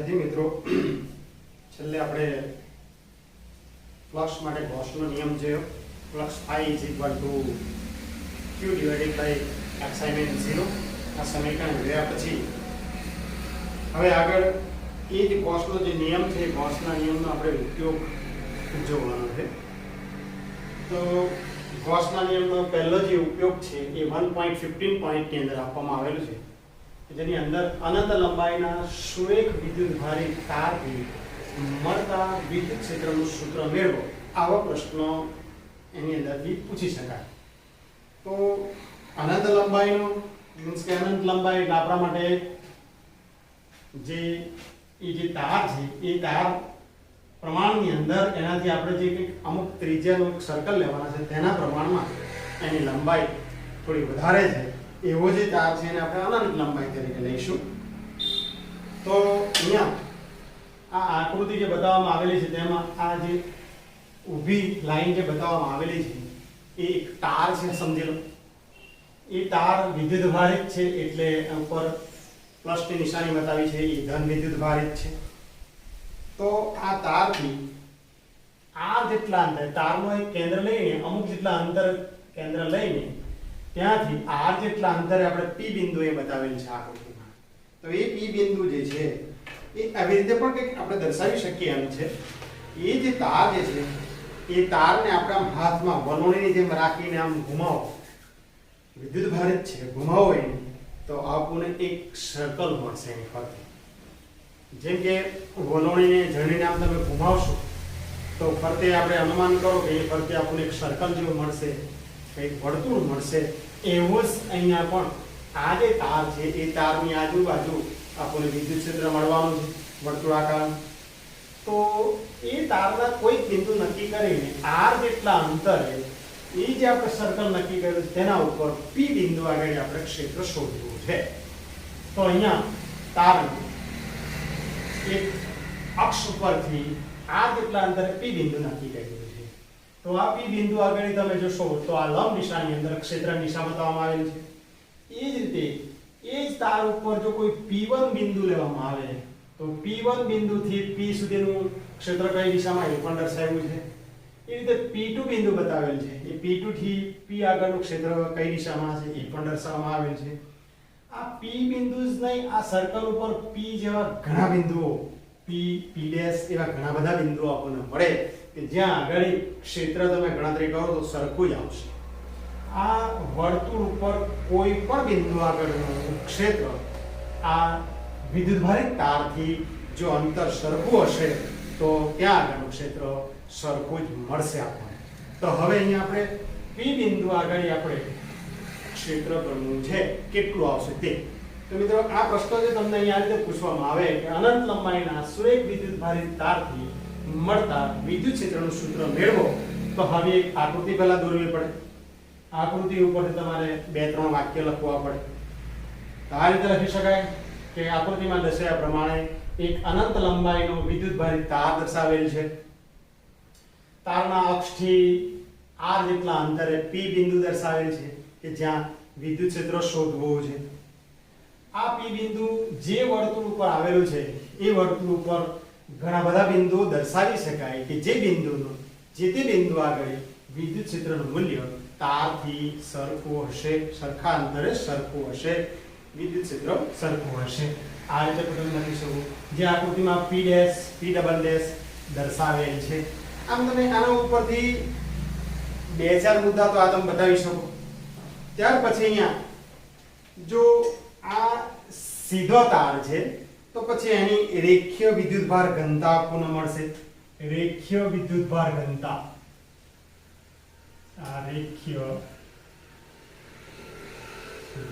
વિદ્યાર્થી મિત્રો, છેલ્લે આપણે ફ્લક્સ માટે ગૌસનો નિયમ જોયો. Flux phi is equal to q divided by xi - 0 આ સમીકરણ જોયા પછી હવે આગળ એ જ ગૌસનો જે નિયમ છે, ગૌસના નિયમનો આપણે ઉપયોગ જોવાનો છે. તો ગૌસના નિયમનો પહેલો જે ઉપયોગ છે એ 1.15 પોઈન્ટની અંદર આપવામાં આવેલું છે, જેની અંદર અનંત લંબાઈના સુરેખ વિદ્યુતભારિત તારથી મળતા વિદ્યુત ક્ષેત્રનું સૂત્ર મેળવો. આવા પ્રશ્નો એની અંદરથી પૂછી શકાય. તો અનંત લંબાઈનો મીન્સ કે અનંત લંબાઈ એટલે આપણા માટે જે તાર છે એ તાર પ્રમાણની અંદર એનાથી આપણે જે કંઈક અમુક ત્રિજ્યાનું એક સર્કલ લેવાના છે તેના પ્રમાણમાં એની લંબાઈ થોડી વધારે છે એવો જે તાર છે એને આપણે અનંત લંબાઈ તરીકે લઈશું. તો અહીંયા આ આકૃતિ જે બતાવવામાં આવેલી છે તેમાં આ જે ઊભી લાઈન જે બતાવવામાં આવેલી છે એ એક તાર છે, સમજી લો. એ તાર વિદ્યુતભારિત છે એટલે ઉપર પ્લસની નિશાની બતાવી છે, એ ધન વિદ્યુતભારિત છે. તો આ તારથી આ જેટલા અંતર, તારનો એક કેન્દ્ર લઈને અમુક જેટલા અંતર કેન્દ્ર લઈને ત્યાંથી r જેટલા અંતરે આપણે p બિંદુ એ બતાવેલ છે આકૃતિમાં. તો એ p બિંદુ જે છે એ આવી રીતે પણ કંઈક આપણે દર્શાવી શકીએ એમ છે. એ જે તાર જે છે એ તારને આપણે આમ હાથમાં વલોણીની જેમ રાખીને આમ ઘુમાવો, વિદ્યુતભારિત છે, ઘુમાવો એને તો આપણને એક સર્કલ મળશે એની ફરતે. જેમ કે વલોણીને જણીને આમ તમે ઘુમાવશો તો ફરતે આપણે અનુમાન કરો કે એ ફરતે આપણને એક સર્કલ જેવું મળશે, એક વર્તુળ મળશે. એવું જ અહીંયા પણ આ જે તાર છે એ તારની આજુબાજુ આપણને વિદ્યુત ક્ષેત્ર મળવાનું છે વર્તુળાકાર. તો એ તારના કોઈ બિંદુ નક્કી કરીને r જેટલા અંતરે એ જે આપણે સર્કલ નક્કી કર્યું છે તેના ઉપર p બિંદુ આગળ આપણે ક્ષેત્ર શોધવું છે. તો અહીંયા તાર એક અક્ષ ઉપરથી r જેટલા અંતરે p બિંદુ નક્કી કર્યું છે. તો આ p બિંદુ આગળ તમે જોશો તો આ લંબ દિશાની અંદર ક્ષેત્રની દિશા બતાવવામાં આવેલી છે. એ જ રીતે એ જ તાર ઉપર જો કોઈ p1 બિંદુ લેવામાં આવે તો p1 બિંદુથી p સુધીનું ક્ષેત્ર કઈ દિશામાં એ પણ દર્શાવ્યું છે. એ રીતે p2 બિંદુ બતાવેલ છે, એ p2 થી p આગળનું ક્ષેત્ર કઈ દિશામાં છે એ પણ દર્શાવવામાં આવેલ છે. આ p બિંદુ જ નહીં, આ સર્કલ ઉપર p જેવા ઘણા બિંદુઓ, p p' એવા ઘણા બધા બિંદુઓ આપણને મળે કે જ્યાં આગળ ક્ષેત્ર તમે ગણતરી કરો તો સરખું જ આવશે. આ વર્તુળ ઉપર કોઈ પણ બિંદુ આગળનું ક્ષેત્ર આ વિદ્યુતભારિત તારથી જો અંતર સરખું હશે તો ત્યાં આગળનું ક્ષેત્ર સરખું જ મળશે આપણને. તો હવે અહીંયા આપણે p બિંદુ આગળ આપણે ક્ષેત્ર ગણવું છે, કેટલું આવશે તે. તો મિત્રો આ પ્રશ્ન જે તમને અહીંયા રીતે પૂછવામાં આવે કે અનંત લંબાઈના સુરેખ વિદ્યુતભારિત તારથી મળતા વિદ્યુત ક્ષેત્રનું સૂત્ર મેળવો, તો હવે એક આકૃતિ પહેલા દોરવી પડે. આકૃતિ ઉપરથી તમારે 2-3 વાક્ય લખવા પડે. તો આ રીતે લખી શકાય કે આકૃતિમાં દર્શાવ્યા પ્રમાણે એક અનંત લંબાઈનો વિદ્યુતભારિત તાર દર્શાવેલ છે. તારના અક્ષથી r જેટલા અંતરે p બિંદુ દર્શાવેલ છે કે જ્યાં વિદ્યુત ક્ષેત્ર શોધવું છે. આ p બિંદુ જે વર્તુળ ઉપર આવેલું છે એ વર્તુળ ઉપર ઘણા બધા બિંદુઓ દર્શાવી શકાય કે જે બિંદુનું જે તે બિંદુ આગળ વિદ્યુત ક્ષેત્રનું મૂલ્ય તારથી સરખું હશે, સરખા અંતરે સરખું હશે, વિદ્યુત ક્ષેત્ર સરખું હશે. આ રીતે તમે લખી શકો જે આકૃતિમાં p' દર્શાવેલ છે. આમ તમે આના ઉપરથી 2-4 મુદ્દા તો આ તમે બતાવી શકો. ત્યાર પછી અહીંયા જો આ સીધો તાર છે તો પછી એની રેખીય વિદ્યુતભાર ઘનતા આપણને મળશે. રેખીય વિદ્યુતભાર ઘનતા, આ રેખીય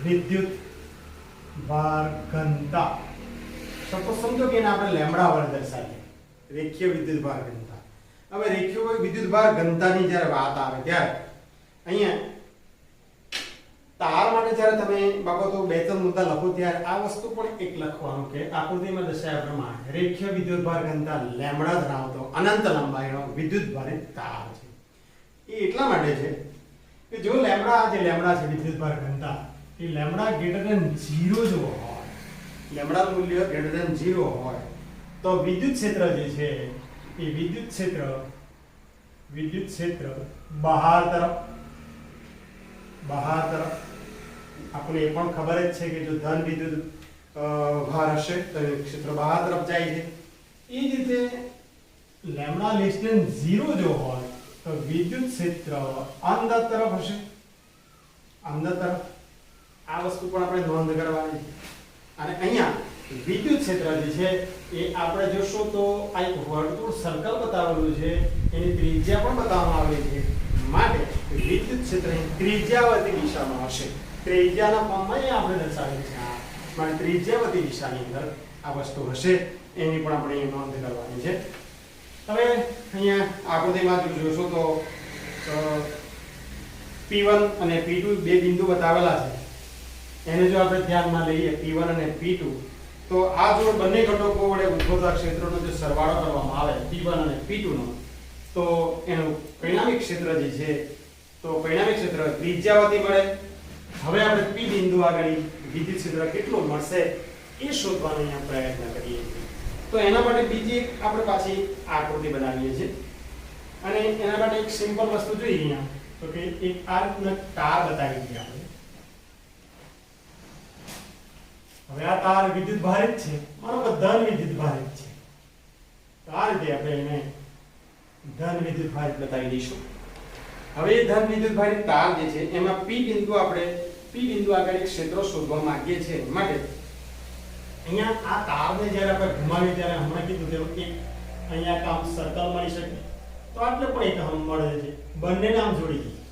વિદ્યુતભાર ઘનતા, સપોઝ સમજો કે એને આપણે લેમ્બડા વડે દર્શાવીએ, રેખીય વિદ્યુતભાર ઘનતા. હવે રેખીય વિદ્યુતભાર ઘનતાની જ્યારે વાત આવે ત્યારે અહીંયા તાર માટે જ્યારે તમે બાબતો 2-3 મુદ્દા લખો ત્યારે આ વસ્તુ પણ એક લખવાનું કે આકૃતિમાં દર્શાવ્યા પ્રમાણે રેખીય વિદ્યુતભાર ઘનતા લેમ્બડા ધરાવતો અનંત લંબાઈનો વિદ્યુતભારિત તાર છે. એ એટલા માટે છે કે જો લેમ્બડા છે વિદ્યુતભાર ઘનતા એ લેમ્બડા > 0 જો હોય, લેમ્બડાનું મૂલ્ય > 0 હોય તો વિદ્યુત ક્ષેત્ર જે છે એ વિદ્યુત ક્ષેત્ર બહાર તરફ આપણે એ પણ ખબર જ છે કે જો ધન વિદ્યુત ભાર હશે તો એ ક્ષેત્ર બહાર તરફ જાય છે. એ જ રીતે લેમ્ડા લેસ ધેન 0 જો હોય તો વિદ્યુત ક્ષેત્ર અંદર તરફ હશે, અંદર તરફ. આ વસ્તુ પણ આપણે નોંધ કરવાની છે. અને અહીંયા વિદ્યુત ક્ષેત્ર જે છે એ આપણે જોશો તો આ એક વર્તુળ સર્કલ બતાવેલું છે, એની ત્રિજ્યા પણ બતાવવામાં આવેલી છે. માટે વિદ્યુત ક્ષેત્ર ત્રિજ્યાવર્તી દિશામાં હશે. ત્રિજ્યાના ફોર્મમાં આપણે દર્શાવેલ છે. માટે ત્રિજ્યાવર્તી દિશાની અંદર આ વસ્તુ હશે, એની પણ આપણે નોંધ કરવાની છે. હવે અહીંયા આકૃતિમાં જોશો તો P1 અને P2 બે બિંદુ બતાવેલા છે. એને જો આપણે ધ્યાનમાં લઈએ P1 અને P2, તો આ જો બંને ઘટકો વડે ઉદ્ભવતા ક્ષેત્રનો જો સરવાળો કરવામાં આવે P1 અને P2 નો, તો એનું પરિણામી ક્ષેત્ર જે છે તો પરિણામી ક્ષેત્ર ત્રિજ્યાવર્તી મળે. હવે આપણે P બિંદુ આગળ વિદ્યુત ક્ષેત્ર કેટલું મળશે એ શોધવાનો અહીંયા પ્રયત્ન કરીએ છીએ. તો એના માટે બીજી એક આપણે પાછી આકૃતિ બનાવીએ છીએ અને એના માટે એક સિમ્પલ વસ્તુ જોઈએ અહીંયા, તો કે એક આ રીતના તાર બતાવી દઈએ આપણે. હવે આ તાર વિદ્યુત ભારિત છે, માનો કે ધન વિદ્યુત ભારિત છે. તો આ રીતે આપણે એને ધન વિદ્યુત ભારિત બતાવી દઈશું. હવે એ ધન વિદ્યુત ભારિત તાર જે છે એમાં P બિંદુ આગળ એક ક્ષેત્ર શોધવા માંગીએ છીએ. માટે અહીંયા આ તારને જ્યારે આપણે ઘુમાવીએ ત્યારે હમણાં કીધું તેમ એક અહીંયા કામ સર્કલ મળી શકે, તો આટલે પણ એક હમ મળે છે. બંનેને આમ જોડી દઈએ.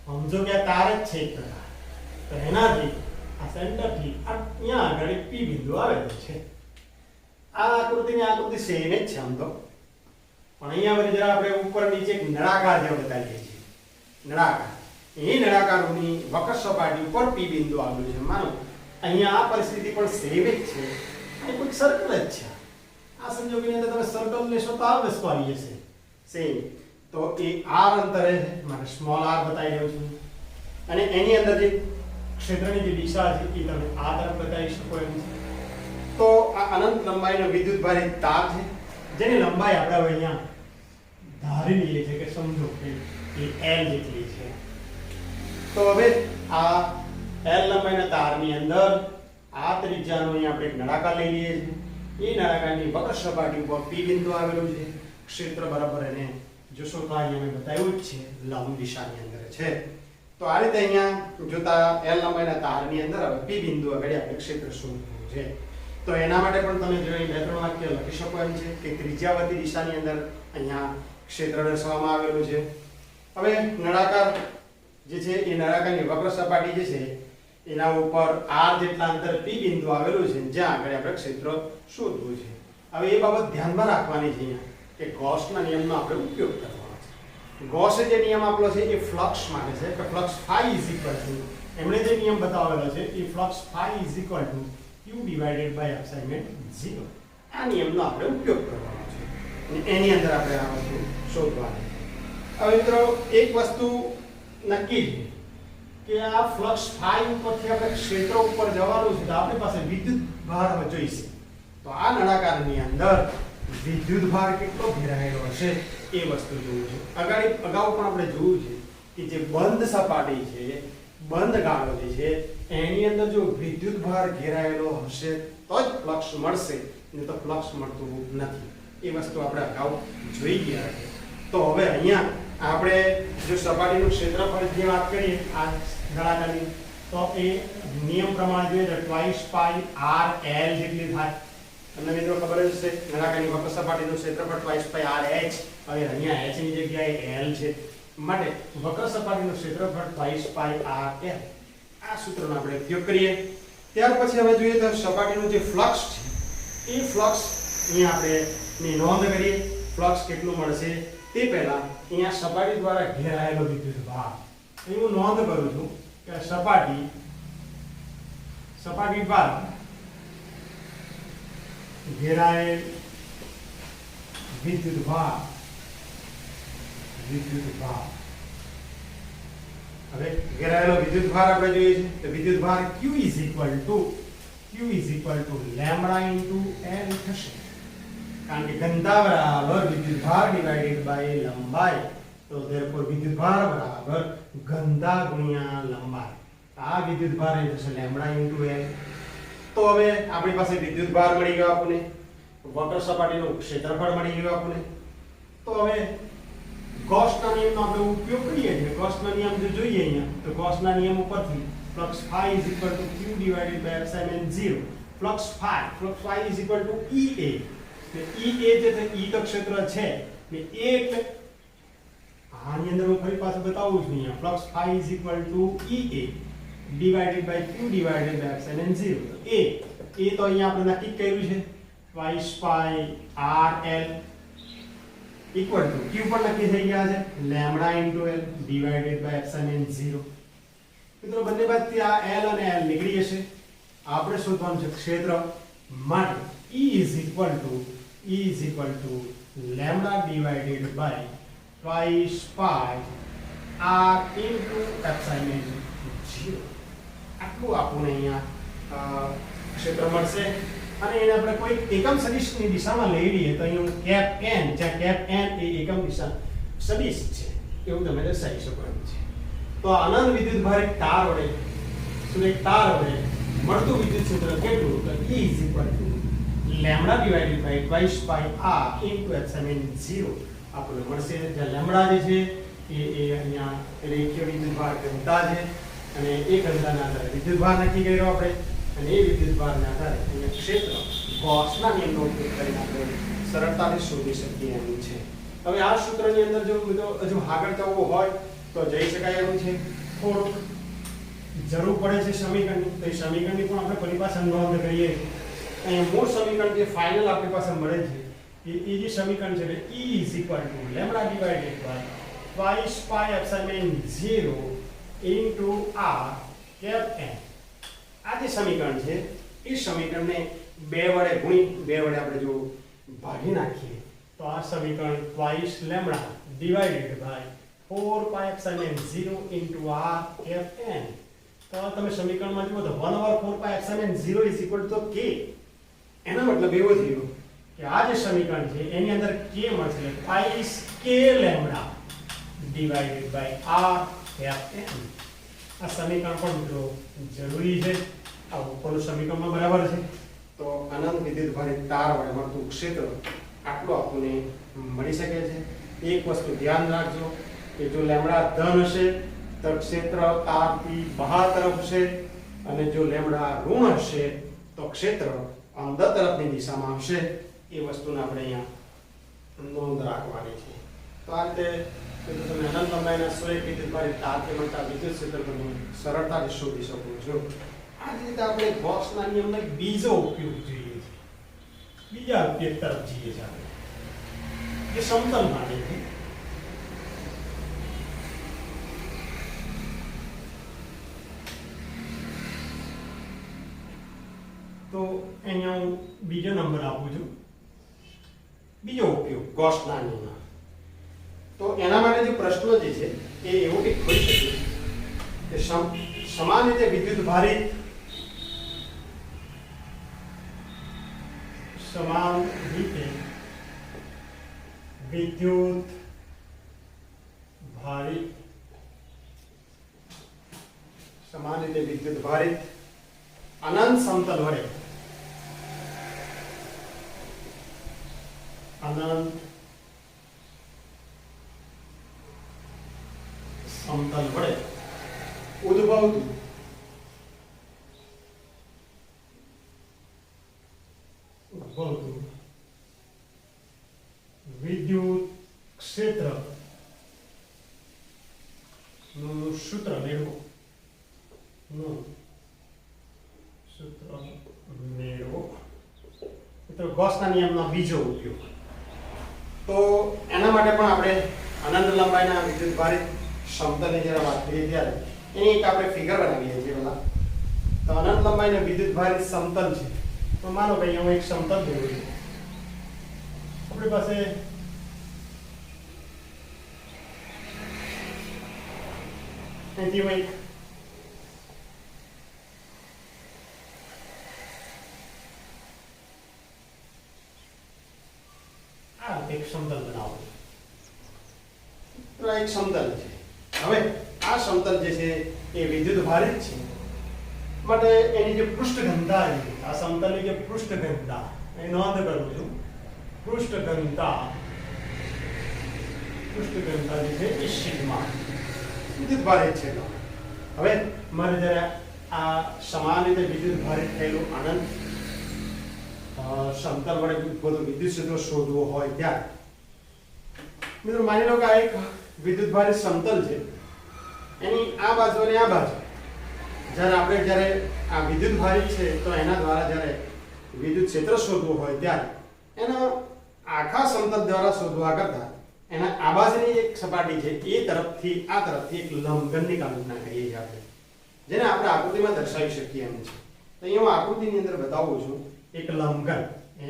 સમજો કે આ તાર જ છે એક પ્રકાર, તો એનાથી આ સેન્ટરથી અહીંયા આગળ એક P બિંદુ આવેલું છે. આ આકૃતિ સેમ જ છે આમ તો, પણ અહીંયા વળી જરા આપણે ઉપર નીચે એક નળાકાર જેવો બતાવીએ છીએ. નળાકાર, એ નળાકારની વક્ર સપાટી ઉપર P બિંદુ આવેલું છે. માનો અહીંયા આ પરિસ્થિતિ પણ સેમ જ છે, આ કોઈ સર્કલ જ છે. આ સંજોગની અંદર તમે સર્કલ લેશો તો આ વસ્તુ આવી જશે સેમ. તો એ r અંતરે મારે સ્મોલ r બતાવી રહ્યો છું અને એની અંદર જે ક્ષેત્રની જે દિશા છે એ તમે આ તરફ બતાવી શકો એમ છે. તો આ અનંત લંબાઈનો વિદ્યુત ભારિત તાર છે, જેની લંબાઈ આપણે હવે અહીંયા ધારી લઈએ છીએ કે સમજો કે એ l જેટલી છે. તો હવે આ l લંબાઈના તારની અંદર આ ત્રિજ્યાનો અહીંયા આપણે એક નળાકાર લઈ લઈએ છીએ. એ નળાકારની વક્ર સપાટી ઉપર P બિંદુ આવેલું છે. ક્ષેત્ર બરાબર એને જોશો તો અહીંયા મેં બતાવ્યું જ છે લંબ દિશાની અંદર છે. તો આ રીતે અહીંયા જોતા l લંબાઈના તારની અંદર હવે P બિંદુ આગળ આપણે ક્ષેત્ર શોધવું છે. તો એના માટે પણ તમે જો બે ત્રણ વાક્ય લખી શકો એમ છે કે ત્રિજ્યાવર્તી દિશાની અંદર અહીંયા ક્ષેત્ર દર્શાવવામાં આવેલું છે. હવે નળાકાર જે છે એ નળાકારની વક્ર સપાટી જે છે એના ઉપર r જેટલા અંતર P બિંદુ આવેલું છે, જ્યાં આગળ આપણે ક્ષેત્ર શોધવું છે. હવે એ બાબત ધ્યાનમાં રાખવાની છે અહીંયા કે ગૌસના નિયમનો આપણે ઉપયોગ કરવાનો છે. ગૌસે જે નિયમ આપેલો છે એ ફ્લક્સ માટે છે કે ફ્લક્સ phi એમણે જે નિયમ બતાવેલો છે એ flux phi q divided by assignment 0. આ નિયમનો આપણે ઉપયોગ કરવાનો છે અને એની અંદર આપણે આ વસ્તુ શોધવાની. હવે મિત્રો એક વસ્તુ નક્કી છે કે આ ફ્લક્સ phi ઉપરથી આપણે ક્ષેત્ર ઉપર જવાનું છે, તો આપણી પાસે વિદ્યુત ભાર જોઈશે. તો આ નળાકારની અંદર વિદ્યુત ભાર કેટલો ઘેરાયેલો હશે એ વસ્તુ જોવું છે. અગાઉ પણ આપણે જોયું છે કે જે બંધ સપાટી છે, બંધ ગાળો જે છે એની અંદર જો વિદ્યુત ભાર ઘેરાયેલો હશે તો જ ફ્લક્સ મળશે, નહીં તો ફ્લક્સ મળતું નથી. એ વસ્તુ આપણે અગાઉ જોઈ ગયા છે. તો હવે અહીંયા આપણે જો સપાટીનું ક્ષેત્રફળ જે વાત કરીએ આ નળાકારની, તો એ નિયમ પ્રમાણે જોઈએ તો twice pi r l જેટલી થાય. તમને મિત્રો ખબર જ છે નળાકારની વક્ર સપાટીનું ક્ષેત્રફળ twice pi r h. હવે અહીંયા h ની જગ્યાએ l છે, માટે વક્ર સપાટીનું ક્ષેત્રફળ twice pi r l. આ સૂત્રનો આપણે ઉપયોગ કરીએ. ત્યાર પછી હવે જોઈએ તો સપાટીનું જે ફ્લક્સ છે એ ફ્લક્સ અહીંયા આપણે ની નોંધ કરીએ. ફ્લક્સ કેટલું મળશે તે પહેલા અહીંયા સપાટી દ્વારા ઘેરાયેલો વિદ્યુત ભાર હું નોંધ કરું છું કે સપાટી દ્વારા ઘેરાયેલ વિદ્યુત ભાર હવે ઘેરાયેલો વિદ્યુત ભાર આપણે જોઈએ છે તો વિદ્યુત ભાર Q is equal to lambda into L થશે. કારણ કે ઘનતા બરાબર વિદ્યુતભાર ડિવાઇડેડ બાય લંબાઈ, તો therefore વિદ્યુતભાર બરાબર ઘનતા ગુણ્યા લંબાઈ. આ વિદ્યુતભાર એ થશે લેમ્બડા ઇન્ટુ l. તો હવે આપણી પાસે વિદ્યુતભાર મળી ગયો આપણને, વક્ર સપાટીનું ક્ષેત્રફળ મળી ગયું આપણને. તો હવે ગૌસના નિયમનો આપણે ઉપયોગ કરીએ છીએ. ગૌસના નિયમ જો જોઈએ અહીંયા, તો ગૌસના નિયમ ઉપરથી flux phi is equal to q divided by epsilon 0. flux phi is equal to ea. ને ea જે છે e તો ક્ષેત્ર છે ને a એટલે આની અંદર હું ફરી પાછું બતાવું છું અહીંયા. flux phi is equal to ea divided by q divided by epsilon 0. તો a તો અહીંયા આપણે નક્કી કર્યું છે twice pi rl equal to q પણ નક્કી થઈ ગયા છે lambda into l divided by epsilon 0. મિત્રો બંને બાજુથી આ l અને l નીકળી જશે. આપણે શોધવાનું છે ક્ષેત્ર માટે E is equal to lambda divided by twice pi r into epsilon 0. આટલું આપણને અહીંયા ક્ષેત્ર મળશે. અને એને આપણે કોઈ એકમ સદિશની દિશામાં લઈ લઈએ તો અહીંયા કેપ n, જ્યાં કેપ n એ એકમ દિશા સદિશ છે એવું તમે દર્શાવી શકો એમ છે. તો અનંત વિદ્યુતભારિત તાર વડે મળતું વિદ્યુત ક્ષેત્ર કેટલું? તો E is equal to lambda divided by twice pi r into epsilon 0 આપણને મળશે. જ્યાં લેમ્બડા જે છે એ અહીંયા રેખીય વિદ્યુતભાર ઘનતા છે અને એ ઘનતાના આધારે વિદ્યુતભાર નક્કી કર્યો આપણે, અને એ વિદ્યુતભારના આધારે અહીંયા ક્ષેત્ર ગૌસના નિયમનો ઉપયોગ કરીને આપણે સરળતાથી શોધી શકીએ એમ છે. હવે આ સૂત્રની અંદર જો હજુ આગળ જવું હોય તો જઈ શકાય એવું છે. થોડુંક જરૂર પડે છે સમીકરણની, તો એ સમીકરણની પણ આપણે પરિભાષા નોંધ કરીએ. અહીંયા મૂળ સમીકરણ જે ફાઇનલ આપણી પાસે મળે છે એ જે સમીકરણ છે એટલે E is equal to lambda divided by twice pi epsilon 0 into r cap n. આ જે સમીકરણ છે એ સમીકરણને 2 વડે આપણે જો ભાગી નાખીએ તો આ સમીકરણ twice lambda divided by 4 pi epsilon 0 into r cap n. તો તમે સમીકરણમાં જુઓ તો 1/4 pi epsilon 0 is equal to k. એનો મતલબ એવો થયો કે આ જે સમીકરણ છે એની અંદર k મળશે એટલે twice k lambda divided by r cap n. આ સમીકરણ પણ મિત્રો જરૂરી છે. આ ઉપરનું સમીકરણમાં બરાબર છે. તો અનંત વિદ્યુતભારિત તાર વડે મળતું ક્ષેત્ર આટલું આપણને મળી શકે છે. એક વસ્તુ ધ્યાન રાખજો કે જો લેમ્બડા ધન હશે તો ક્ષેત્ર તારથી બહાર તરફ હશે, અને જો લેમ્બડા ઋણ હશે તો ક્ષેત્ર અંદર તરફની દિશામાં હશે. એ વસ્તુને આપણે અહીંયા નોંધ રાખવાની છે. તો આ રીતે તમે અનંત લંબાઈના 100 વિદ્યુતભારિત તારથી મળતા વિદ્યુત ક્ષેત્રને સરળતાથી શોધી શકો છો. આ જ રીતે આપણે ગૌસના નિયમનો બીજો ઉપયોગ જોઈએ છે. બીજા ઉપયોગ તરફ જઈએ છીએ આપણે, જે સમતલ માટે છે. તો અહીંયા હું બીજો નંબર આપું છું. બીજો ઉપયોગ ગૌસના નિયમનો. તો એના માટે જે પ્રશ્નો જે છે એ એવું કંઈક હોઈ શકે કે સમાન રીતે વિદ્યુતભારિત સમાન રીતે વિદ્યુતભારિત અનંત સમતલ વડે ઉદ્ભવતું વિદ્યુત ક્ષેત્ર નું સૂત્ર મેળવો. મિત્રો ગૌસના નિયમનો બીજો ઉપયોગ. તો એના માટે પણ આપણે અનંત લંબાઈના વિદ્યુતભારિત સમતલની જ્યારે વાત કરીએ ત્યારે એની એક આપણે ફિગર બનાવીએ છીએ પહેલા. તો અનંત લંબાઈના વિદ્યુતભારિત સમતલ છે. તો માનો ભાઈ હું એક સમતલ દોરું છું. આપણી પાસે અહીંથી હું એક સમતલ બનાવો. તો આ એક સમતલ છે. હવે આ સમતલ જે છે એ વિદ્યુત ભારિત છે માટે એની જે પૃષ્ઠ ઘનતા છે, આ સમતલની જે પૃષ્ઠ ઘનતા, એ નોંધ કરું છું, પૃષ્ઠ ઘનતા જે છે એ સિગ્મા વિદ્યુત ભારિત છે. હવે મારે જ્યારે આ સમાન રીતે વિદ્યુત ભારિત થયેલું અનંત સમતલ વડે બધું વિદ્યુત ક્ષેત્ર શોધવો હોય ત્યારે મિત્રો માની લો કે આ એક વિદ્યુત ભારિત સમતલ છે, એની આ બાજુ અને આ બાજુ જ્યારે આ વિદ્યુત ભારિત છે તો એના દ્વારા જ્યારે વિદ્યુત ક્ષેત્ર શોધવું હોય ત્યારે એના આખા સમતલ દ્વારા શોધવા કરતા એના આ બાજુની એક સપાટી છે એ તરફથી આ તરફથી એક લંબઘનની કલ્પના કરીએ છીએ આપણે, જેને આપણે આકૃતિમાં દર્શાવી શકીએ એમ છે. તો અહીંયા હું આકૃતિની અંદર બતાવું છું એક લંબઘન એ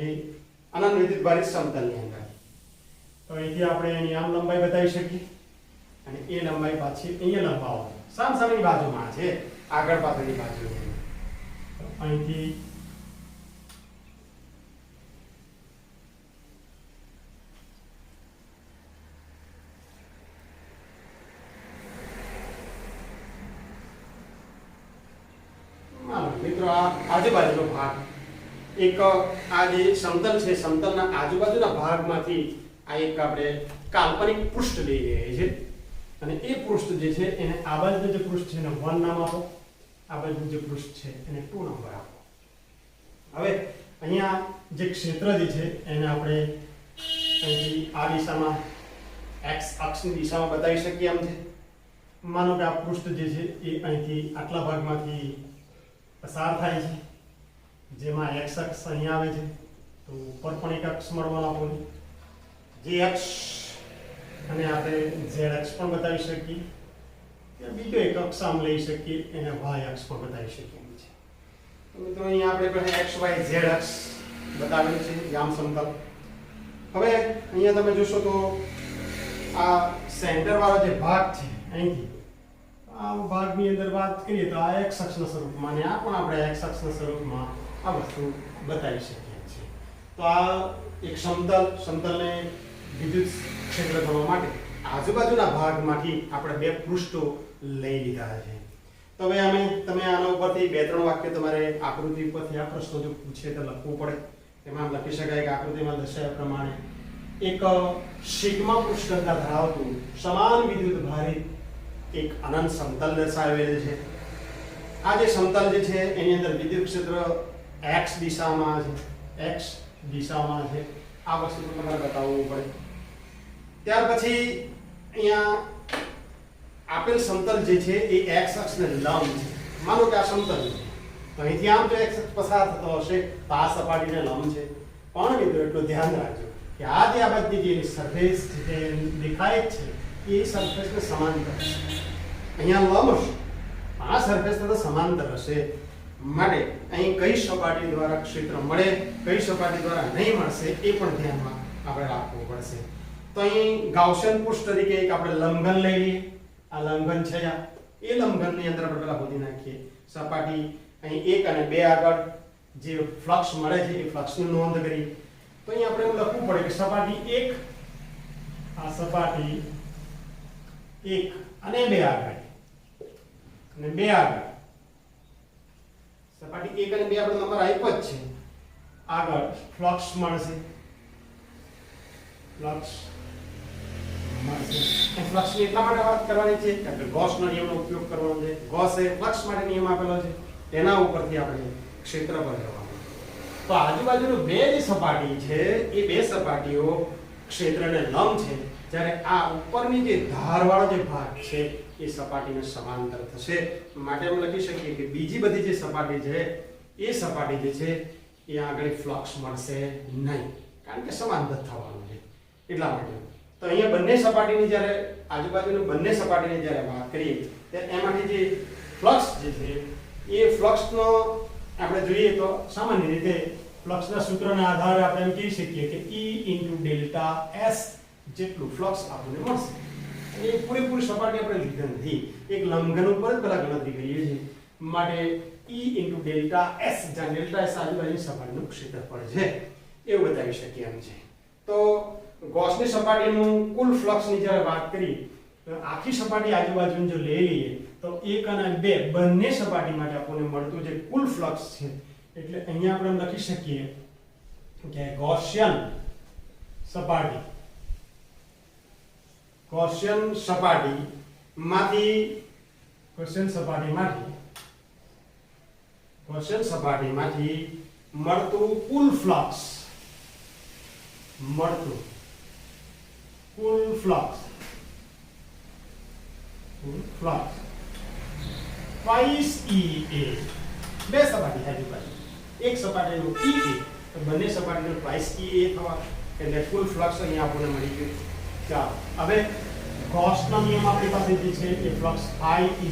અનંત વિદ્યુત ભારિત સમતલની અંદર. તો અહીંથી આપણે એની આમ લંબાઈ બતાવી શકીએ અને એ લંબાઈ પાછી અહીંયા લંબાવો સામસામેની બાજુમાં છે, આગળ પાછળની બાજુ. અહીંથી મિત્રો આ આજુબાજુનો ભાગ એક આ જે સમતલ છે, સમતલના આજુબાજુના ભાગમાંથી આ એક આપણે કાલ્પનિક પૃષ્ઠ લઈ રહ્યા છીએ અને એ પૃષ્ઠ જે છે એને આ બાજુનું જે પૃષ્ઠ છે એને 1 નામ આપો, આ બાજુનું જે પૃષ્ઠ છે એને 2 નંબર આપો. હવે અહીંયા જે ક્ષેત્ર જે છે એને આપણે અહીંથી આ દિશામાં x અક્ષની દિશામાં બતાવી શકીએ એમ છે. માનો કે આ પૃષ્ઠ જે છે એ અહીંથી આટલા ભાગમાંથી પસાર થાય છે, જેમાં x અક્ષ અહીંયા આવે છે, તો ઉપર પણ એક અક્ષ મળવાનો આપણને, જે અક્ષ અને આપણે z અક્ષ પણ બતાવી શકીએ, ત્યાં બીજો એક અક્ષ આમ લઈ શકીએ, એને y અક્ષ પણ બતાવી શકીએ એમ છે. તો મિત્રો અહીંયા આપણે પહેલા x y z અક્ષ બતાવેલું છે યામ સમતલ. હવે અહીંયા તમે જોશો તો આ સેન્ટર વાળો જે ભાગ છે અહીંથી આ ભાગની અંદર વાત કરીએ તો આ x અક્ષના સ્વરૂપમાં અને આ પણ આપણે x અક્ષના સ્વરૂપમાં આ વસ્તુ બતાવી શકીએ છીએ. તો આ એક સમતલને વિદ્યુત ક્ષેત્ર ગણવા માટે આજુબાજુના ભાગમાંથી આપણે બે પૃષ્ઠો લઈ લીધા છે. તો હવે તમે આના ઉપરથી 2-3 વાક્ય તમારે આકૃતિ ઉપરથી આ પ્રશ્નો જો પૂછે તો લખવું પડે. એમાં લખી શકાય કે આકૃતિમાં દર્શાવ્યા પ્રમાણે એક સિગ્મા પૃષ્ઠતા ધરાવતું સમાન વિદ્યુત ભારિત એક અનંત સમતલ દર્શાવેલ છે. આ જે સમતલ જે છે એની અંદર વિદ્યુત ક્ષેત્ર x દિશામાં છે. આ વસ્તુ તમારે બતાવવું પડે. ત્યાર પછી અહીંયા આપેલ સમતલ જે છે એ x અક્ષને લંબ છે. માનો કે આ સમતલ છે તો અહીંથી આમ જો x અક્ષ પસાર થતો હશે તો આ સપાટીને લંબ છે. પણ મિત્રો એટલું ધ્યાન રાખજો કે આ જે આ બધી જે સરફેસ જે દેખાય છે એ સરફેસને સમાંતર છે. અહીંયા લંબ હશે, આ સરફેસ તો સમાંતર હશે. માટે અહીં કઈ સપાટી દ્વારા ક્ષેત્ર મળે, કઈ સપાટી દ્વારા નહીં મળશે એ પણ ધ્યાનમાં આપણે રાખવું પડશે. તો અહીં ગાઉસિયન પૃષ્ઠ તરીકે એક આપણે લંબઘન લઈ લઈએ. આ લંબઘન છે, એ લંબઘનની અંદર આપણે પહેલા શોધી નાખીએ સપાટી અહીં 1 અને 2 આગળ જે ફ્લક્સ મળે છે એ ફ્લક્સની નોંધ કરી. તો અહીં આપણે એવું લખવું પડે કે સપાટી 1, આ સપાટી 1 અને 2 આગળ અને 2 આગળ સપાટી 1 અને 2 આપણો નંબર આપ્યો જ છે. આગળ ફ્લક્સ મળશે, ફ્લક્સની એટલા માટે વાત કરવાની છે કે ગૌસના નિયમનો ઉપયોગ કરવાનો છે. ગૌસે ફ્લક્સ માટે નિયમ આપેલો છે, તેના ઉપરથી આપણે ક્ષેત્ર પર જવાનું. તો આજુબાજુની બે જે સપાટી છે એ બે સપાટીઓ ક્ષેત્રને લંબ છે, જ્યારે આ ઉપરની જે ધારવાળો જે ભાગ છે એ સપાટીને સમાંતર થશે. માટે અમે લખી શકીએ કે બીજી બધી જે સપાટી છે એ સપાટી જે છે એ આગળ ફ્લક્સ મળશે નહીં, કારણ કે સમાંતર થવાનું છે એટલા માટે. તો અહીંયા બંને સપાટીની જ્યારે આજુબાજુની બંને સપાટીની જ્યારે વાત કરીએ ત્યારે એમાંથી જે ફ્લક્સ જે છે એ ફ્લક્સનો આપણે જોઈએ તો સામાન્ય રીતે ફ્લક્સના સૂત્રના આધારે આપણે એમ કહી શકીએ કે E × ડેલ્ટા S જેટલું ફ્લક્સ આપણને મળશે. એ પૂરેપૂરી સપાટી આપણે લીધી નથી, એક લંબઘન ઉપર જ પહેલા ગણતરી કરીએ છીએ. માટે E × ડેલ્ટા S, જ્યાં ડેલ્ટા S આજુબાજુની સપાટીનું ક્ષેત્રફળ છે એવું બતાવી શકીએ એમ છે. તો ગૌસની સપાટીનું કુલ ફ્લક્સની જ્યારે વાત કરીએ તો આખી સપાટી આજુબાજુ જો લઈ લઈએ તો 1 અને 2 બંને સપાટી માટે આપણને મળતું જે કુલ ફ્લક્સ છે એટલે અહીંયા આપણે લખી શકીએ કે ગૌસિયન સપાટીમાંથી મળતું કુલ ફ્લક્સ twice EA બે સપાટી આજુબાજુ એક સપાટીનું EA તો બંને સપાટીનું twice EA થવા એટલે કુલ ફ્લક્સ અહીંયા આપણને મળી ગયું. ચાલો હવે ગૌસનો નિયમ આપણી પાસે જે છે એ ફ્લક્સ I q /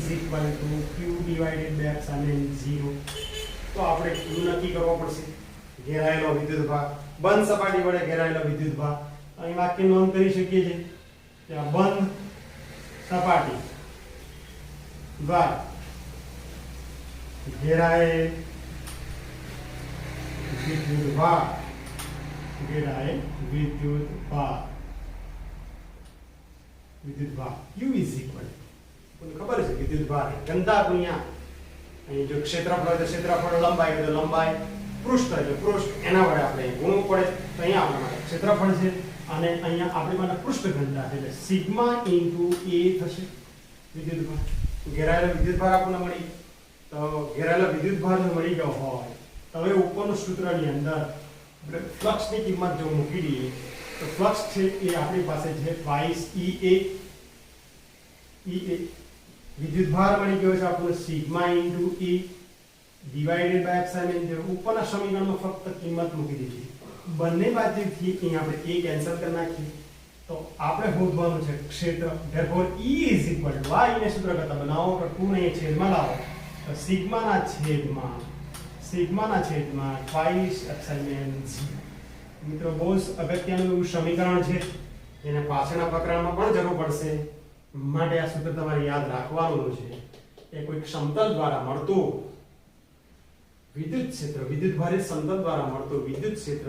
epsilon 0 તો આપણે q નક્કી કરવો પડશે. ઘેરાયેલો વિદ્યુતભાર બંધ સપાટી વડે ઘેરાયેલો વિદ્યુતભાર અહીં વાક્ય નોંધ કરી શકીએ છીએ કે આ બંધ સપાટી દ્વારા ઘેરાયેલ વિદ્યુતભાર q is equal તમને ખબર છે વિદ્યુતભાર ઘનતા ગુણ્યા અહીં જો ક્ષેત્રફળ હોય તો ક્ષેત્રફળ, લંબાઈ હોય તો લંબાઈ, પૃષ્ઠ એટલે પૃષ્ઠ, એના વડે આપણે ગુણવું પડે. તો અહીંયા આપણા માટે ક્ષેત્રફળ છે અને અહીંયા આપણી માટે પૃષ્ઠ ઘનતા છે એટલે સિગ્મા ઇન્ટુ a થશે વિદ્યુતભાર. ઘેરાયેલો વિદ્યુતભાર આપણને મળી તો ઘેરાયેલો વિદ્યુતભાર જો મળી ગયો હોય તો હવે ઉપરનું સૂત્રની અંદર આપણે ફ્લક્સની કિંમત જો મૂકી દઈએ તો ફ્લક્સ છે એ આપણી પાસે છે twice EA વિદ્યુતભાર મળી ગયો છે આપણને sigma into E divided by epsilon 0. ઉપરના સમીકરણમાં ફક્ત કિંમત મૂકી દીધી. બંને બાજુથી અહીં આપણે a કેન્સલ કરી નાખીએ તો આપણે શોધવાનું છે ક્ષેત્ર. Therefore E is equal to આ ને સૂત્ર કરતા બનાવો તો 2 ને છેદમાં લાવો તો સિગ્માના છેદમાં twice એપ્સિલોન 0. મિત્રો બહુ અગત્યનું એવું સમીકરણ છે એને પાછળના પ્રકરણમાં પણ જરૂર પડશે માટે આ સૂત્ર તમારે યાદ રાખવાનું છે. એ કોઈ સમતલ દ્વારા મળતું વિદ્યુત ક્ષેત્ર, વિદ્યુતભારિત સમતલ દ્વારા મળતું વિદ્યુત ક્ષેત્ર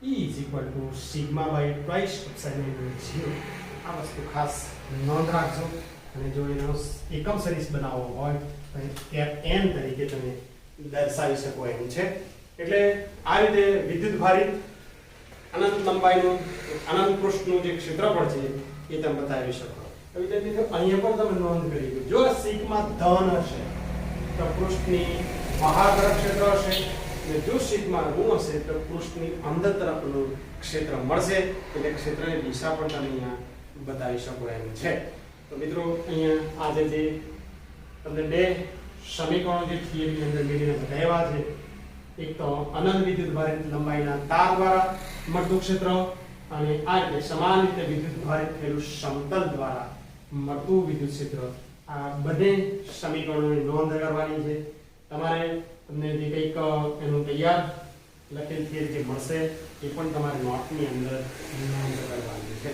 E is equal to sigma by twice epsilon 0. આ વસ્તુ ખાસ નોંધ રાખજો અને જો એનો એકમ સદિશ બનાવવો હોય તો કેપ n તરીકે તમે દર્શાવી શકો એમ છે. એટલે આ રીતે વિદ્યુતભારિત અનંત લંબાઈનું અનંત પૃષ્ઠનું જે ક્ષેત્રફળ છે એ તમે બતાવી શકો. અહીંયા પણ તમે નોંધ કરી કે જો સિગ્મા ધન હશે તો પૃષ્ઠની બહાર તરફ ક્ષેત્ર હશે અને જો સિગ્મા ઋણ હશે તો પૃષ્ઠની અંદર તરફનું ક્ષેત્ર મળશે. એટલે ક્ષેત્રની દિશા પણ તમે અહીંયા બતાવી શકો એમ છે. તો મિત્રો અહીંયા આજે જે તમને બે સમીકરણો જે થિયરી અંદર મેળવીને બતાવ્યા છે એક તો અનંત વિદ્યુતભારિત લંબાઈના તાર દ્વારા મળતું ક્ષેત્ર અને આ રીતે સમાન રીતે વિદ્યુતભારિત થયેલું સમતલ દ્વારા મળતું વિદ્યુત ક્ષેત્ર. આ બંને સમીકરણોની નોંધ કરવાની છે. તમારે તમને જે કંઈક એનું તૈયાર લખેલ થિયરી જે મળશે એ પણ તમારે નોટની અંદર નોંધ કરવાની છે.